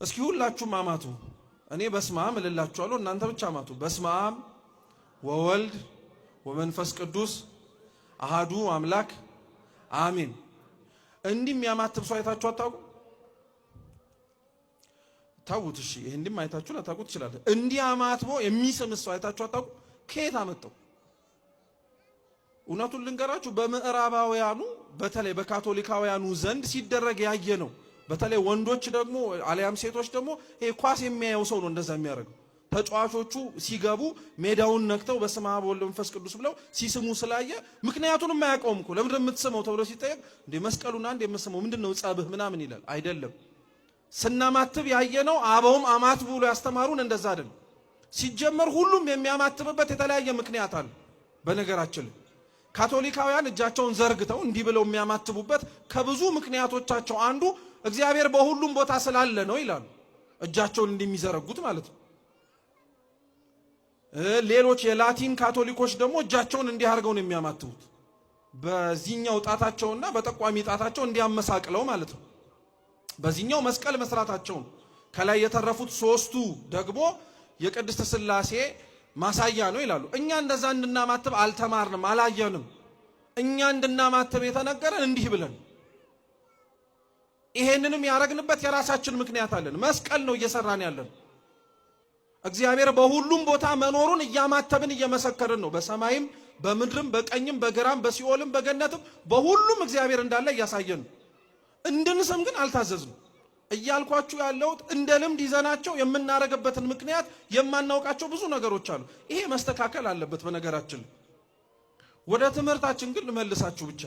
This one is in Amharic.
እስኪ ሁላችሁም አማቱ። እኔ በስመ አብ እልላችኋለሁ፣ እናንተ ብቻ አማቱ። በስመ አብ ወወልድ ወመንፈስ ቅዱስ አሃዱ አምላክ አሜን። እንዲህ የሚያማትብ ሰው አይታችሁ አታውቁ? ታውት እሺ፣ እንዲህም አይታችሁ አታውቁ ትችላለ። እንዲህ አማትቦ የሚስም ሰው አይታችሁ አታውቁ? ከየት አመጣው? እውነቱን ልንገራችሁ፣ በምዕራባውያኑ በተለይ በካቶሊካውያኑ ዘንድ ሲደረግ ያየ ነው። በተለይ ወንዶች ደግሞ አልያም ሴቶች ደግሞ ይሄ ኳስ የሚያየው ሰው ነው እንደዛ የሚያደርገው። ተጫዋቾቹ ሲገቡ ሜዳውን ነክተው በስመ አብ ወወልድ ወመንፈስ ቅዱስ ብለው ሲስሙ ስላየ ምክንያቱንም የማያውቀውም እኮ ለምን እንደምትስመው ተብሎ ሲጠየቅ እንደ መስቀሉና እንደ የምትስመው ምንድነው ጸብህ ምናምን ይላል። አይደለም ስናማትብ ያየነው አበውም አማት ብሎ ያስተማሩን እንደዛ አይደለም። ሲጀመር ሁሉም የሚያማትብበት የተለያየ ምክንያት አለ። በነገራችን ካቶሊካውያን እጃቸውን ዘርግተው እንዲህ ብለው የሚያማትቡበት ከብዙ ምክንያቶቻቸው አንዱ እግዚአብሔር በሁሉም ቦታ ስላለ ነው ይላሉ። እጃቸውን እንደሚዘረጉት ማለት ነው። ሌሎች የላቲን ካቶሊኮች ደግሞ እጃቸውን እንዲህ አድርገው ነው የሚያማትቡት፣ በዚህኛው ጣታቸውና በጠቋሚ ጣታቸው እንዲያመሳቅለው ማለት ነው። በዚህኛው መስቀል መስራታቸው ከላይ የተረፉት ሶስቱ ደግሞ የቅድስት ሥላሴ ማሳያ ነው ይላሉ። እኛ እንደዛ እንድናማትብ አልተማርንም፣ አላየንም። እኛ እንድናማትብ የተነገረን እንዲህ ብለን ይሄንንም ያረግንበት የራሳችን ምክንያት አለን። መስቀል ነው እየሰራን ያለን። እግዚአብሔር በሁሉም ቦታ መኖሩን እያማተብን እየመሰከርን ነው። በሰማይም በምድርም በቀኝም በግራም በሲኦልም በገነትም በሁሉም እግዚአብሔር እንዳለ እያሳየን ነው። እንድንስም ግን አልታዘዝንም። እያልኳችሁ ያለሁት እንደ ልምድ ይዘናቸው የምናረግበትን ምክንያት የማናውቃቸው ብዙ ነገሮች አሉ። ይሄ መስተካከል አለበት። በነገራችን ወደ ትምህርታችን ግን ልመልሳችሁ ብቻ